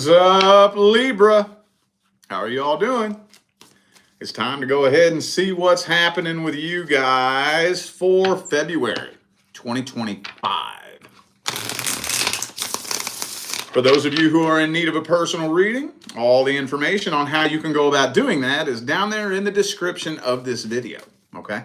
What's up, Libra? How are you all doing? It's time to go ahead and see what's happening with you guys for February 2025. For those of you who are in need of a personal reading, all the information on how you can go about doing that is down there in the description of this video, okay?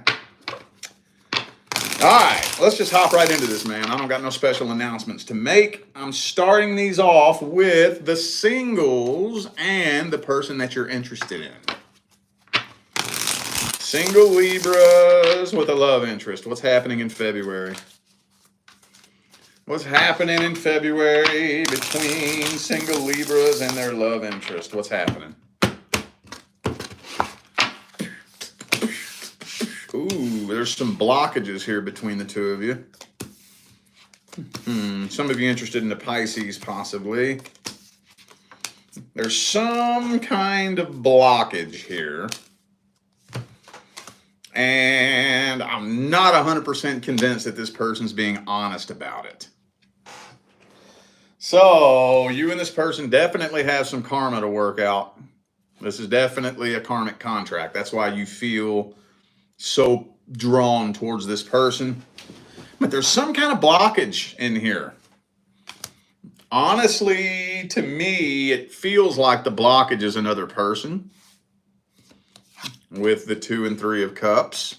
All right, let's just hop right into this, man. I don't got no special announcements to make. I'm starting these off with the singles and the person that you're interested in. Single Libras with a love interest. What's happening in February? What's happening in February between single Libras and their love interest? What's happening? Ooh, there's some blockages here between the two of you. Some of you interested in the Pisces, possibly. There's some kind of blockage here. And I'm not 100% convinced that this person's being honest about it. So, you and this person definitely have some karma to work out. This is definitely a karmic contract. That's why you feel so drawn towards this person. But there's some kind of blockage in here. Honestly, to me, it feels like the blockage is another person with the 2 and 3 of Cups.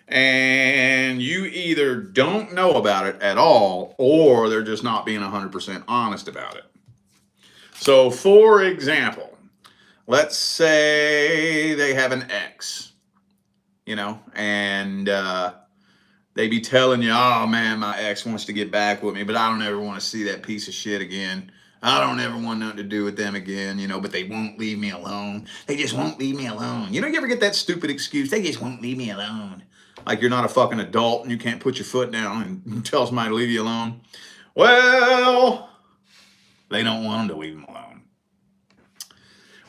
And you either don't know about it at all, or they're just not being 100% honest about it. So, for example, let's say they have an ex. And they be telling you, oh man, my ex wants to get back with me, but I don't ever want to see that piece of shit again. I don't ever want nothing to do with them again, but they won't leave me alone. They just won't leave me alone. You ever get that stupid excuse? They just won't leave me alone. Like you're not a fucking adult and you can't put your foot down and tell somebody to leave you alone. Well, they don't want them to leave them alone.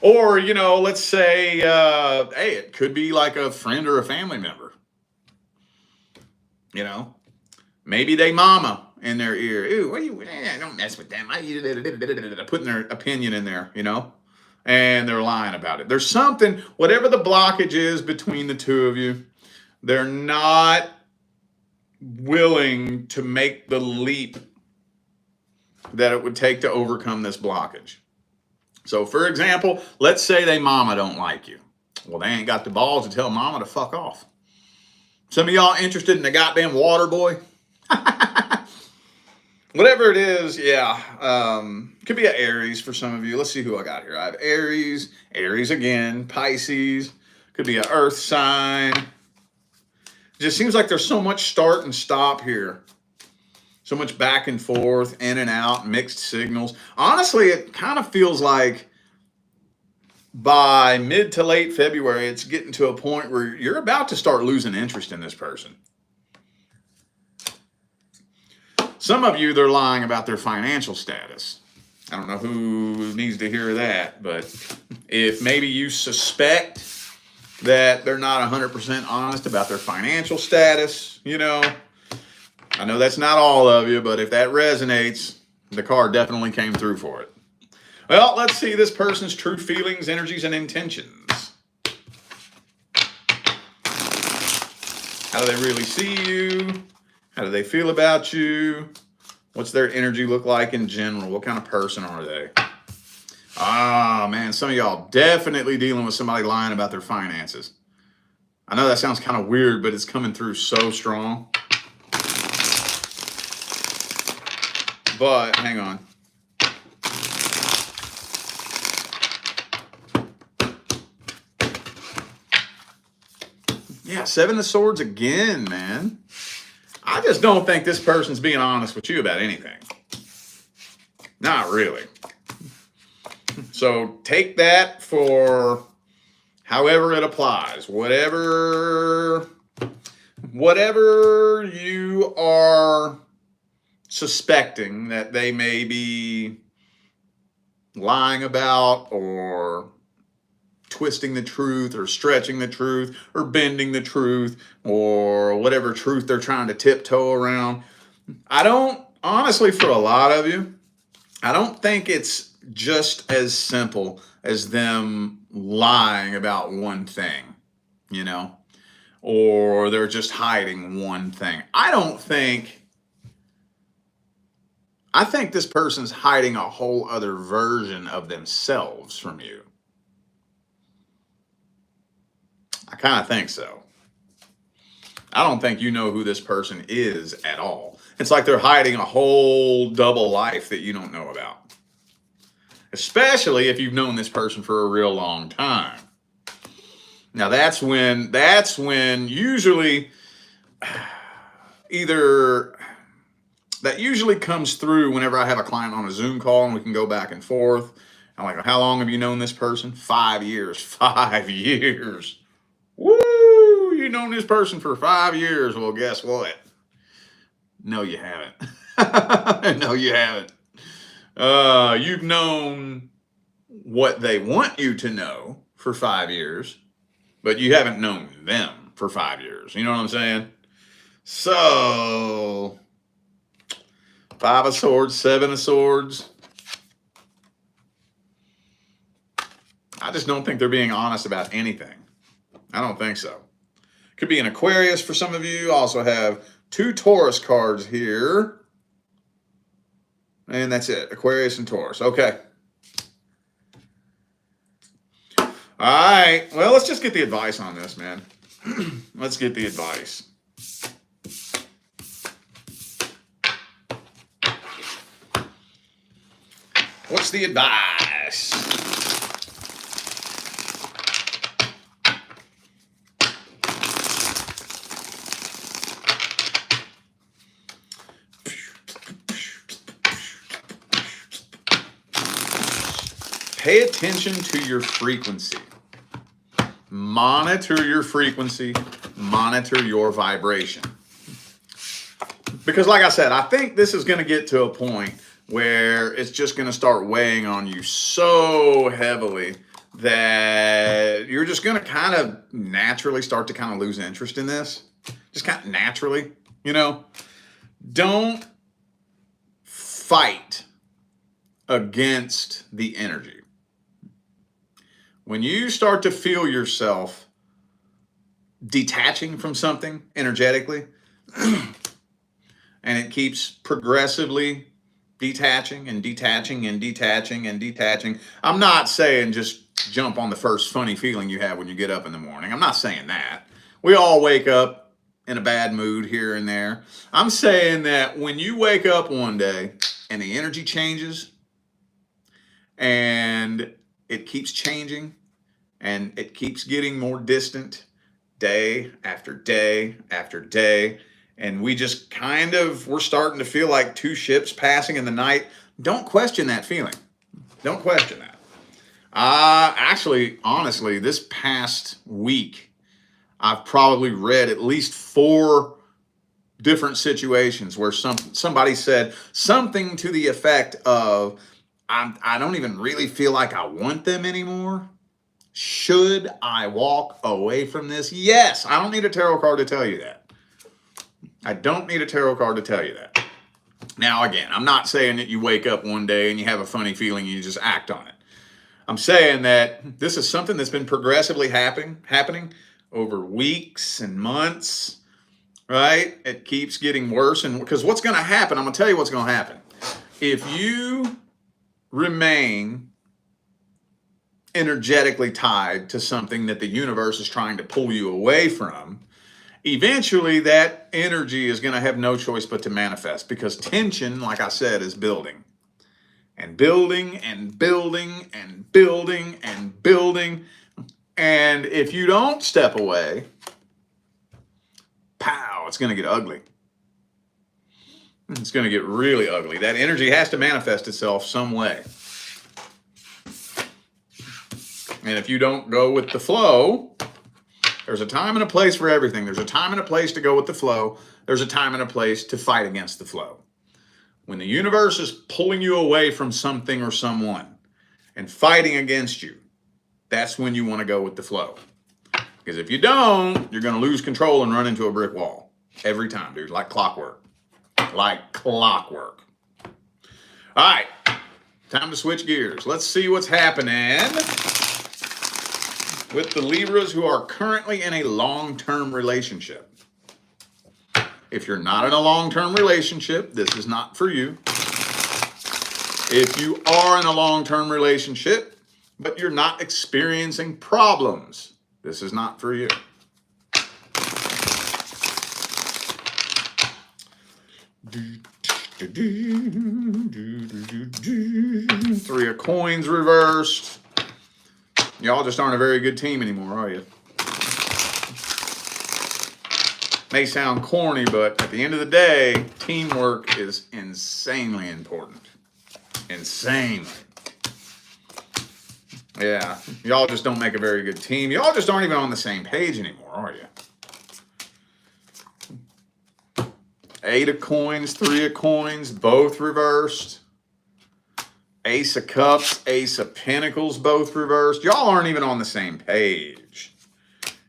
Or, let's say, hey, it could be like a friend or a family member. Maybe they mama in their ear. Ooh, don't mess with them. Putting their opinion in there, and they're lying about it. There's something, whatever the blockage is between the two of you, they're not willing to make the leap that it would take to overcome this blockage. So, for example, let's say they mama don't like you. Well, they ain't got the balls to tell mama to fuck off. Some of y'all interested in the goddamn water boy? Whatever it is, yeah. Could be an Aries for some of you. Let's see who I got here. I have Aries, Aries again, Pisces. Could be an earth sign. It just seems like there's so much start and stop here. So much back and forth, in and out, mixed signals. Honestly, it kind of feels like by mid to late February, it's getting to a point where you're about to start losing interest in this person. Some of you, they're lying about their financial status. I don't know who needs to hear that, but if maybe you suspect that they're not 100% honest about their financial status, I know that's not all of you, but if that resonates, the card definitely came through for it. Well, let's see this person's true feelings, energies, and intentions. How do they really see you? How do they feel about you? What's their energy look like in general? What kind of person are they? Ah, man, some of y'all definitely dealing with somebody lying about their finances. I know that sounds kind of weird, but it's coming through so strong. But, hang on. Yeah, 7 of Swords again, man. I just don't think this person's being honest with you about anything. Not really. So take that for however it applies. Whatever you are suspecting that they may be lying about or twisting the truth or stretching the truth or bending the truth or whatever truth they're trying to tiptoe around. I don't, honestly, for a lot of you, I don't think it's just as simple as them lying about one thing, or they're just hiding one thing. I think this person's hiding a whole other version of themselves from you. I kind of think so. I don't think you know who this person is at all. It's like they're hiding a whole double life that you don't know about. Especially if you've known this person for a real long time. Now that's when usually that usually comes through whenever I have a client on a Zoom call and we can go back and forth. I'm like, how long have you known this person? 5 years. 5 years. Woo! You've known this person for 5 years. Well, guess what? No, you haven't. No, you haven't. You've known what they want you to know for 5 years, but you haven't known them for 5 years. You know what I'm saying? So, 5 of Swords, 7 of Swords. I just don't think they're being honest about anything. I don't think so. Could be an Aquarius for some of you. Also have 2 Taurus cards here. And that's it. Aquarius and Taurus. Okay. All right. Well, let's just get the advice on this, man. Let's get the advice. What's the advice? Pay attention to your frequency. Monitor your frequency. Monitor your vibration. Because like I said, I think this is going to get to a point where it's just going to start weighing on you so heavily that you're just going to kind of naturally start to kind of lose interest in this. Just kind of naturally, Don't fight against the energy. When you start to feel yourself detaching from something energetically, and it keeps progressively detaching and detaching and detaching and detaching. I'm not saying just jump on the first funny feeling you have when you get up in the morning. I'm not saying that. We all wake up in a bad mood here and there. I'm saying that when you wake up one day and the energy changes and it keeps changing and it keeps getting more distant day after day after day, and we just we're starting to feel like 2 ships passing in the night. Don't question that feeling. Don't question that. Actually, honestly, this past week, I've probably read at least 4 different situations where somebody said something to the effect of, I don't even really feel like I want them anymore. Should I walk away from this? Yes. I don't need a tarot card to tell you that. I don't need a tarot card to tell you that. Now, again, I'm not saying that you wake up one day and you have a funny feeling and you just act on it. I'm saying that this is something that's been progressively happening over weeks and months, right? It keeps getting worse. And because what's going to happen, I'm going to tell you what's going to happen. If you remain energetically tied to something that the universe is trying to pull you away from, eventually that energy is going to have no choice but to manifest, because tension, like I said, is building and building and building and building and building. And if you don't step away, pow, it's going to get ugly. It's going to get really ugly. That energy has to manifest itself some way. And if you don't go with the flow, there's a time and a place for everything. There's a time and a place to go with the flow. There's a time and a place to fight against the flow. When the universe is pulling you away from something or someone and fighting against you, that's when you want to go with the flow. Because if you don't, you're going to lose control and run into a brick wall. Every time, dude. Like clockwork. Like clockwork. All right. Time to switch gears. Let's see what's happening with the Libras who are currently in a long-term relationship. If you're not in a long-term relationship, this is not for you. If you are in a long-term relationship, but you're not experiencing problems, this is not for you. Three of Coins reversed. Y'all just aren't a very good team anymore, are you? May sound corny, but at the end of the day, teamwork is insanely important. Insanely. Yeah, y'all just don't make a very good team. Y'all just aren't even on the same page anymore, are you? Eight of Coins, Three of Coins, both reversed. Ace of Cups, Ace of Pentacles, both reversed. Y'all aren't even on the same page.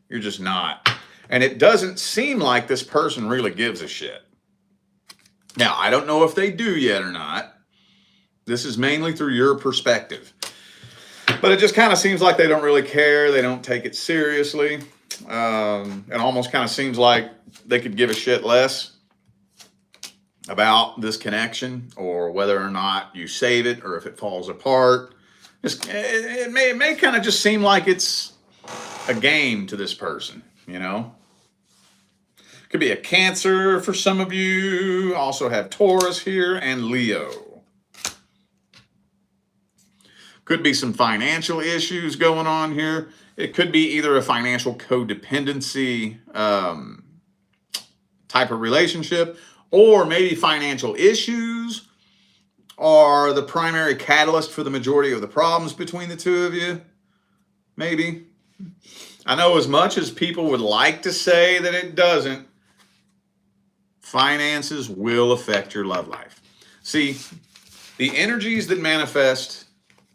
You're just not. And it doesn't seem like this person really gives a shit. Now, I don't know if they do yet or not. This is mainly through your perspective. But it just kind of seems like they don't really care. They don't take it seriously. It almost kind of seems like they could give a shit less about this connection, or whether or not you save it, or if it falls apart. Just it may kind of just seem like it's a game to this person, you know. Could be a Cancer for some of you. Also have Taurus here and Leo. Could be some financial issues going on here. It could be either a financial codependency type of relationship, or maybe financial issues are the primary catalyst for the majority of the problems between the two of you. Maybe. I know as much as people would like to say that it doesn't, finances will affect your love life. See, the energies that manifest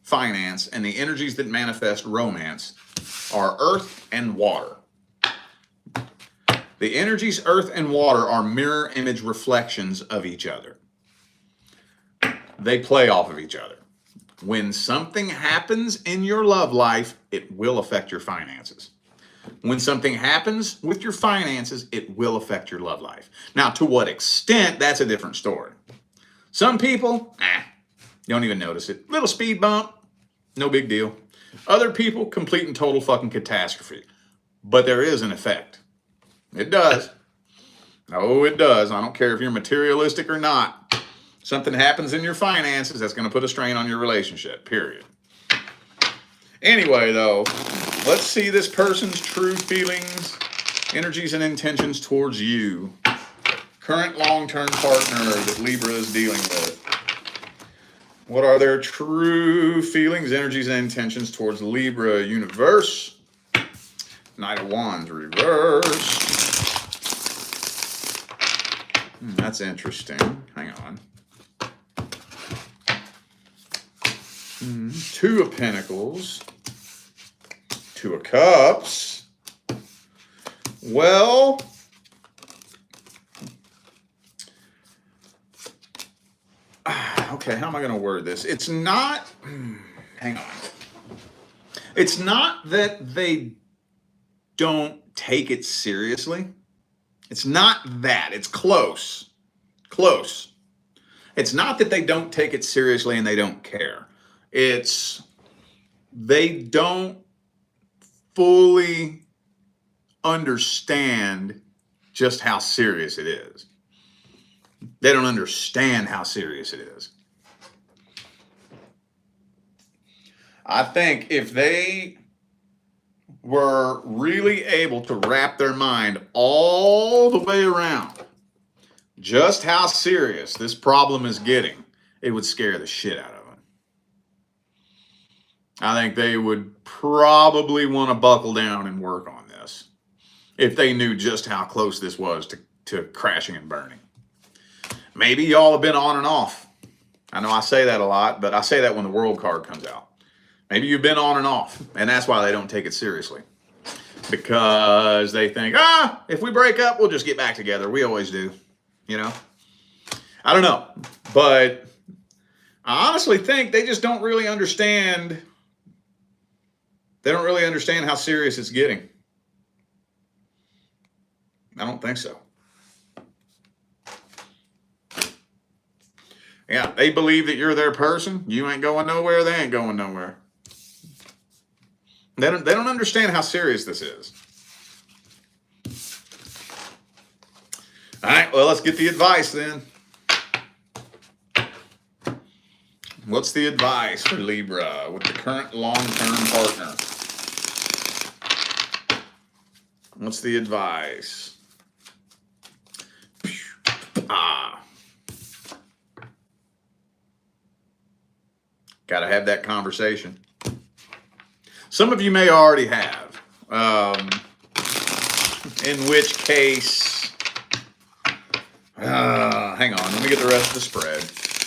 finance and the energies that manifest romance are earth and water. The energies earth and water are mirror image reflections of each other. They play off of each other. When something happens in your love life, it will affect your finances. When something happens with your finances, it will affect your love life. Now, to what extent, that's a different story. Some people, you don't even notice it. Little speed bump, no big deal. Other people, complete and total fucking catastrophe. But there is an effect. It does. Oh, it does. I don't care if you're materialistic or not. Something happens in your finances that's going to put a strain on your relationship, period. Anyway, though, let's see this person's true feelings, energies, and intentions towards you. Current long-term partner that Libra is dealing with. What are their true feelings, energies, and intentions towards Libra universe? Knight of Wands reversed. That's interesting. Hang on. Two of Pentacles. Two of Cups. Well, okay, how am I going to word this? It's not, hang on. It's not that they don't take it seriously. It's not that. It's close. Close. It's not that they don't take it seriously and they don't care. It's they don't fully understand just how serious it is. They don't understand how serious it is. I think if they were really able to wrap their mind all the way around just how serious this problem is getting, it would scare the shit out of them. I think they would probably want to buckle down and work on this if they knew just how close this was to crashing and burning. Maybe y'all have been on and off. I know I say that a lot, but I say that when the World card comes out. Maybe you've been on and off, and that's why they don't take it seriously. Because they think, if we break up, we'll just get back together. We always do, you know? I don't know, but I honestly think they just don't really understand. They don't really understand how serious it's getting. I don't think so. Yeah, they believe that you're their person. You ain't going nowhere. They ain't going nowhere. They don't understand how serious this is. All right, well, let's get the advice then. What's the advice for Libra with the current long-term partner? What's the advice? Got to have that conversation. Some of you may already have. In which case, hang on, let me get the rest of the spread.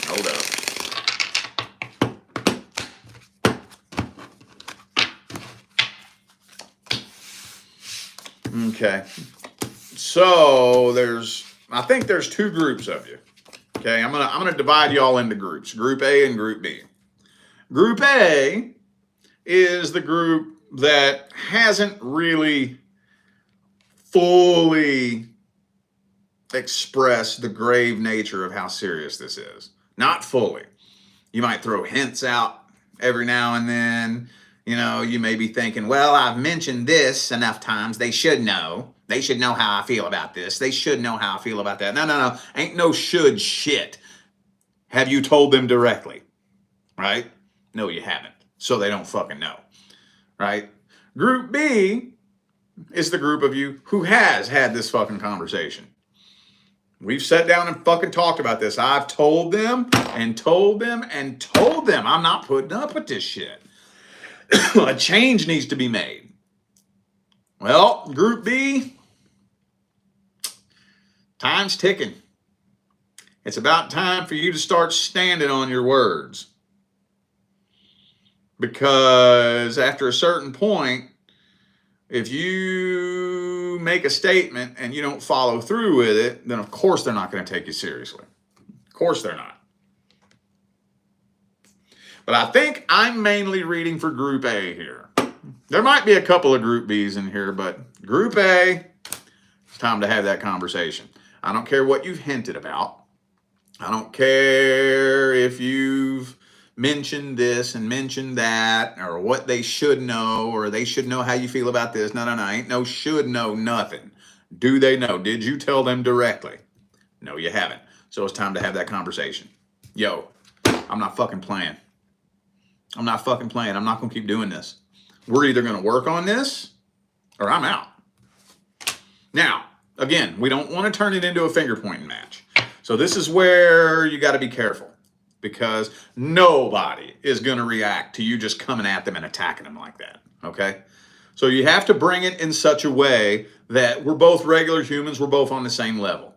Hold up. Okay. So I think there's two groups of you. Okay, I'm gonna divide you all into groups, Group A and Group B. Group A is the group that hasn't really fully expressed the grave nature of how serious this is. Not fully. You might throw hints out every now and then. You know, you may be thinking, well, I've mentioned this enough times. They should know. They should know how I feel about this. They should know how I feel about that. No. Ain't no should shit. Have you told them directly? Right? No, you haven't. So they don't fucking know. Right? Group B is the group of you who has had this fucking conversation. We've sat down and fucking talked about this. I've told them and told them and told them I'm not putting up with this shit. A change needs to be made. Well, Group B, time's ticking. It's about time for you to start standing on your words. Because after a certain point, if you make a statement and you don't follow through with it, then of course they're not going to take you seriously. Of course they're not. But I think I'm mainly reading for Group A here. There might be a couple of Group Bs in here, but Group A, it's time to have that conversation. I don't care what you've hinted about. I don't care if you've mentioned this and mentioned that, or what they should know, or they should know how you feel about this. No. Ain't no should know nothing. Do they know? Did you tell them directly? No, you haven't. So it's time to have that conversation. Yo, I'm not fucking playing. I'm not fucking playing. I'm not going to keep doing this. We're either going to work on this or I'm out. Now, again, we don't want to turn it into a finger pointing match. So this is where you got to be careful. Because nobody is going to react to you just coming at them and attacking them like that, okay? So you have to bring it in such a way that we're both regular humans, we're both on the same level.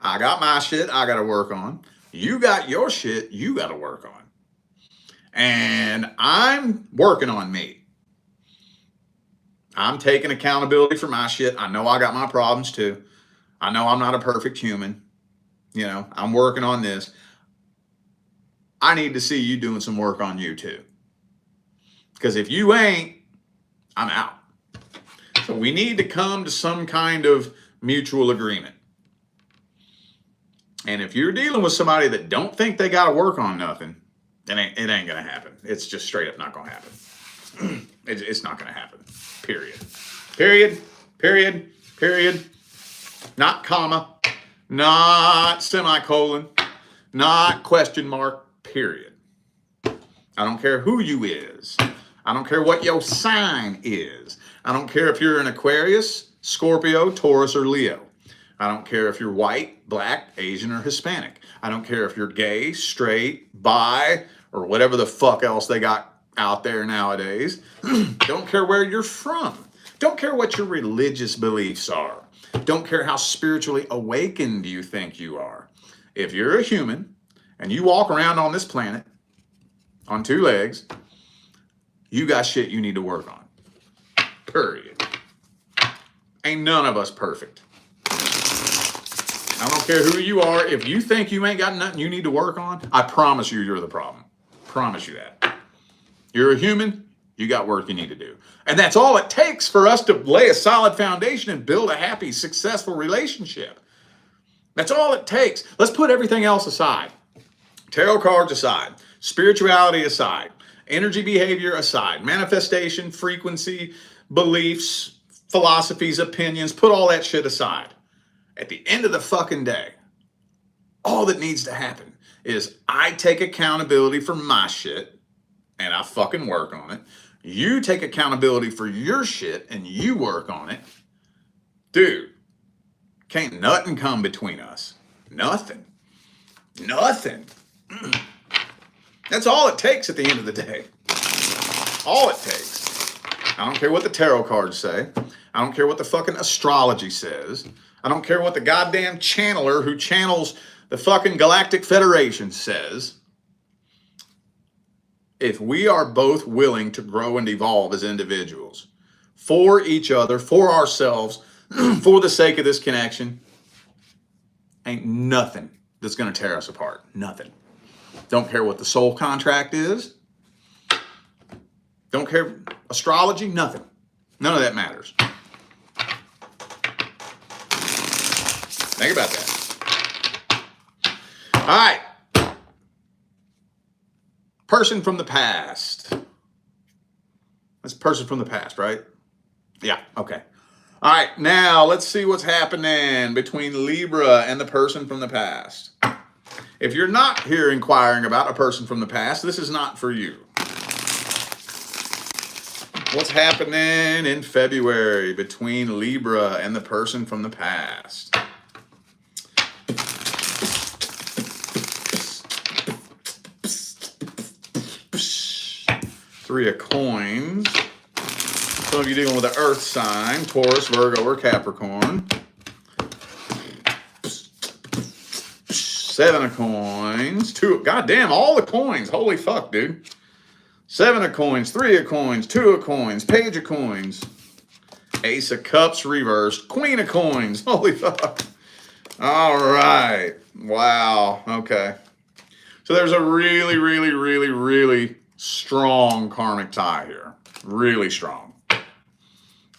I got my shit I got to work on. You got your shit you got to work on. And I'm working on me. I'm taking accountability for my shit. I know I got my problems too. I know I'm not a perfect human. You know, I'm working on this. I need to see you doing some work on you too. Because if you ain't, I'm out. So we need to come to some kind of mutual agreement. And if you're dealing with somebody that don't think they got to work on nothing, it ain't going to happen. It's just straight up not going to happen. It's not going to happen. Period. Period. Period. Period. Not comma. Not semicolon. Not question mark. Period. I don't care who you is. I don't care what your sign is. I don't care if you're an Aquarius, Scorpio, Taurus, or Leo. I don't care if you're white, black, Asian, or Hispanic. I don't care if you're gay, straight, bi, or whatever the fuck else they got out there nowadays. Don't care where you're from. Don't care what your religious beliefs are. Don't care how spiritually awakened you think you are. If you're a human, and you walk around on this planet on two legs, you got shit you need to work on. Period. Ain't none of us perfect. I don't care who you are. If you think you ain't got nothing you need to work on, I promise you, you're the problem. Promise you that. You're a human. You got work you need to do. And that's all it takes for us to lay a solid foundation and build a happy, successful relationship. That's all it takes. Let's put everything else aside. Tarot cards aside. Spirituality aside. Energy behavior aside. Manifestation, frequency, beliefs, philosophies, opinions. Put all that shit aside. At the end of the fucking day, all that needs to happen is I take accountability for my shit and I fucking work on it. You take accountability for your shit and you work on it. Dude, can't nothing come between us. Nothing. Nothing. That's all it takes at the end of the day. All it takes. I don't care what the tarot cards say. I don't care what the fucking astrology says. I don't care what the goddamn channeler who channels the fucking Galactic Federation says. If we are both willing to grow and evolve as individuals, for each other, for ourselves, for the sake of this connection, ain't nothing that's going to tear us apart. Nothing. Don't care what the soul contract is. Don't care astrology, nothing. None of that matters. Think about that. All right. Person from the past. That's person from the past, right? Yeah, okay. All right, now let's see what's happening between Libra and the person from the past. If you're not here inquiring about a person from the past, this is not for you. What's happening in February between Libra and the person from the past? Three of coins. Some of you dealing with an earth sign, Taurus, Virgo, or Capricorn. Seven of coins. Goddamn, all the coins. Holy fuck, dude. Seven of coins, three of coins, two of coins, page of coins. Ace of cups reversed. Queen of coins. Holy fuck. All right. Wow. Okay. So there's a really, really, really, really strong karmic tie here. Really strong.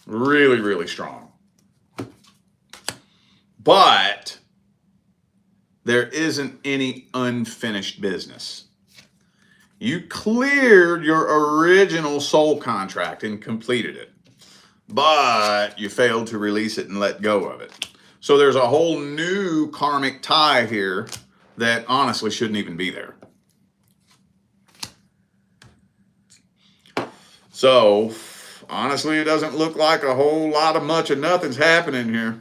Really, really strong. But there isn't any unfinished business. You cleared your original soul contract and completed it, but you failed to release it and let go of it. So there's a whole new karmic tie here that honestly shouldn't even be there. So honestly, it doesn't look like a whole lot of much of nothing's happening here.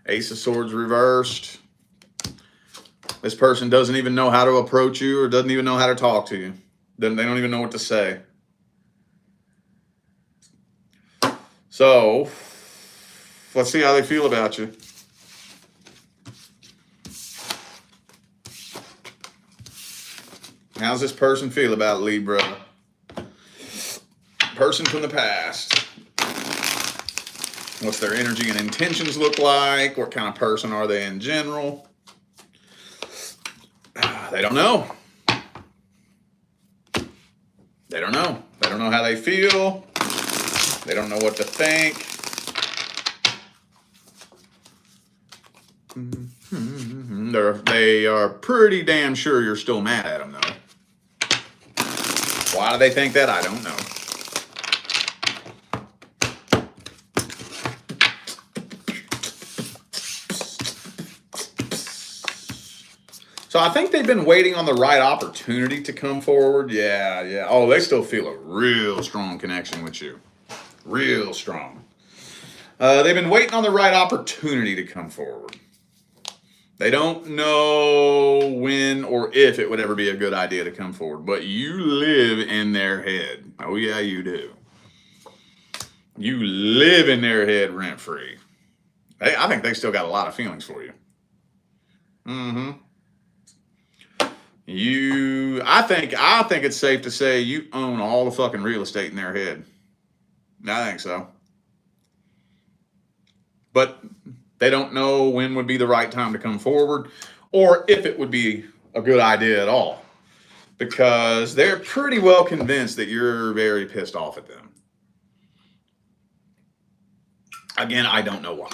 Ace of Swords reversed. This person doesn't even know how to approach you or doesn't even know how to talk to you. They don't even know what to say. So let's see how they feel about you. How's this person feel about Libra? Person from the past. What's their energy and intentions look like? What kind of person are they in general? They don't know. They don't know. They don't know how they feel. They don't know what to think. They are pretty damn sure you're still mad at them, though. Why do they think that? I don't know. So I think they've been waiting on the right opportunity to come forward. Yeah. Oh, they still feel a real strong connection with you. Real strong. They've been waiting on the right opportunity to come forward. They don't know when or if it would ever be a good idea to come forward, but you live in their head. Oh, yeah, you do. You live in their head rent-free. I think they still got a lot of feelings for you. I think it's safe to say you own all the fucking real estate in their head. I think so. But They don't know when would be the right time to come forward or if it would be a good idea at all, because they're pretty well convinced that you're very pissed off at them. Again, I don't know why.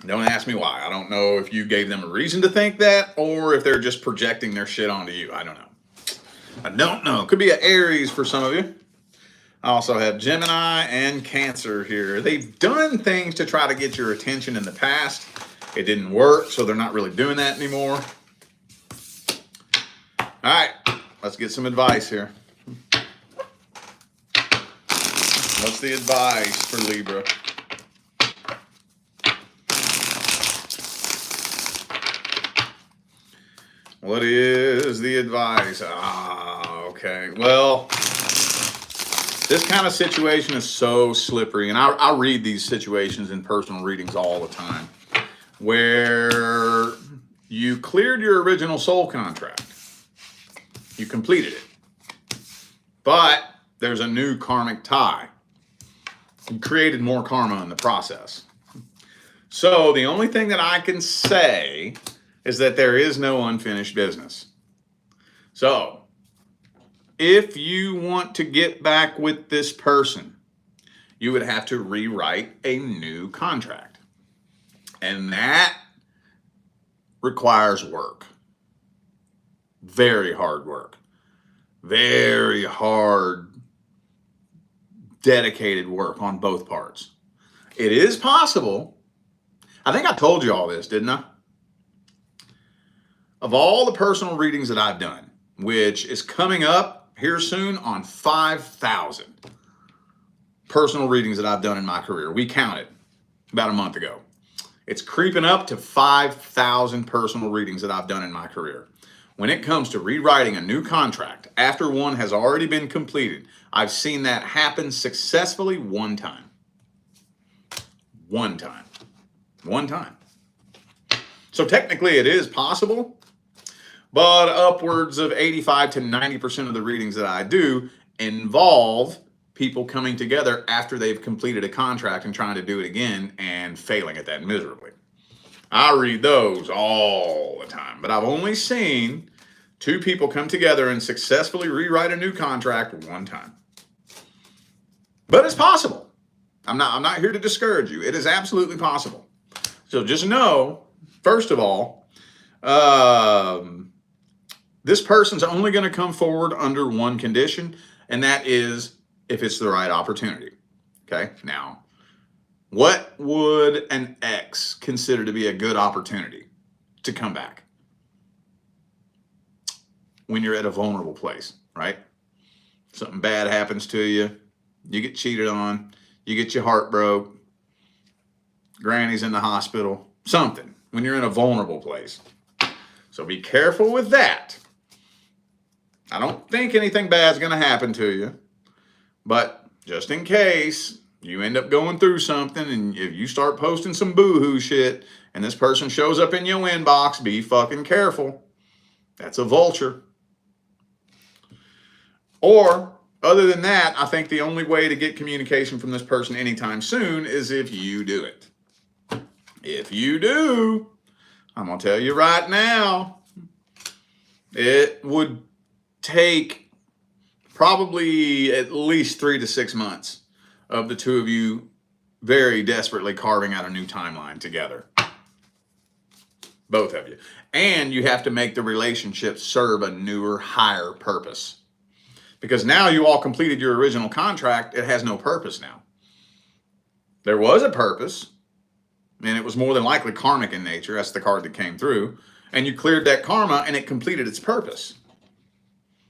Don't ask me why. I don't know if you gave them a reason to think that or if they're just projecting their shit onto you. I don't know. I don't know. Could be an Aries for some of you. I also have Gemini and Cancer here. They've done things to try to get your attention in the past. It didn't work, so they're not really doing that anymore. All right, let's get some advice here. What's the advice for Libra? What is the advice? Okay. Well, this kind of situation is so slippery, and I read these situations in personal readings all the time, where you cleared your original soul contract. You completed it. But there's a new karmic tie. You created more karma in the process. So the only thing that I can say is that there is no unfinished business. So if you want to get back with this person, you would have to rewrite a new contract. And that requires work. Very hard work. Very hard, dedicated work on both parts. It is possible. I think I told you all this, didn't I? Of all the personal readings that I've done, which is coming up here soon on 5,000 personal readings that I've done in my career. We counted about a month ago. It's creeping up to 5,000 personal readings that I've done in my career. When it comes to rewriting a new contract after one has already been completed, I've seen that happen successfully one time. One time. One time. So technically it is possible, but upwards of 85 to 90% of the readings that I do involve people coming together after they've completed a contract and trying to do it again and failing at that miserably. I read those all the time, but I've only seen two people come together and successfully rewrite a new contract one time. But it's possible. I'm not here to discourage you. It is absolutely possible. So just know, first of all, this person's only going to come forward under one condition, and that is if it's the right opportunity. Okay? Now, what would an ex consider to be a good opportunity to come back? When you're at a vulnerable place, right? Something bad happens to you, you get cheated on, you get your heart broke, granny's in the hospital, something, when you're in a vulnerable place. So be careful with that. I don't think anything bad's going to happen to you, but just in case you end up going through something and if you start posting some boohoo shit and this person shows up in your inbox, be fucking careful. That's a vulture. Or other than that, I think the only way to get communication from this person anytime soon is if you do it. If you do, I'm going to tell you right now, it would take probably at least 3 to 6 months of the two of you very desperately carving out a new timeline together. Both of you. And you have to make the relationship serve a newer, higher purpose. Because now you all completed your original contract, it has no purpose now. There was a purpose, and it was more than likely karmic in nature. That's the card that came through. And you cleared that karma, and it completed its purpose.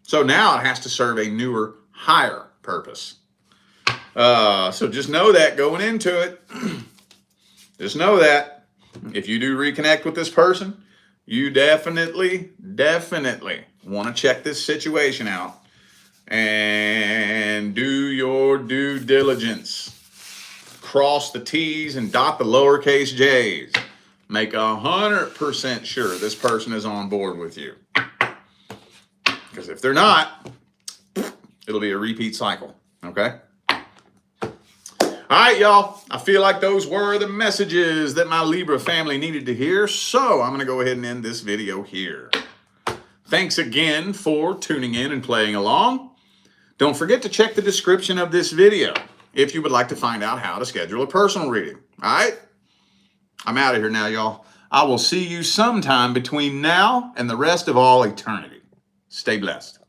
So now it has to serve a newer, higher purpose. So just know that going into it. Just know that if you do reconnect with this person, you definitely want to check this situation out and do your due diligence. Cross the T's and dot the lowercase j's. Make 100% sure this person is on board with you. Because if they're not, it'll be a repeat cycle. Okay? All All right, y'all. I feel like those were the messages that my Libra family needed to hear, so I'm going to go ahead and end this video here. Thanks again for tuning in and playing along. Don't forget to check the description of this video if you would like to find out how to schedule a personal reading. All right? I'm out of here now, y'all. I will see you sometime between now and the rest of all eternity. Stay blessed.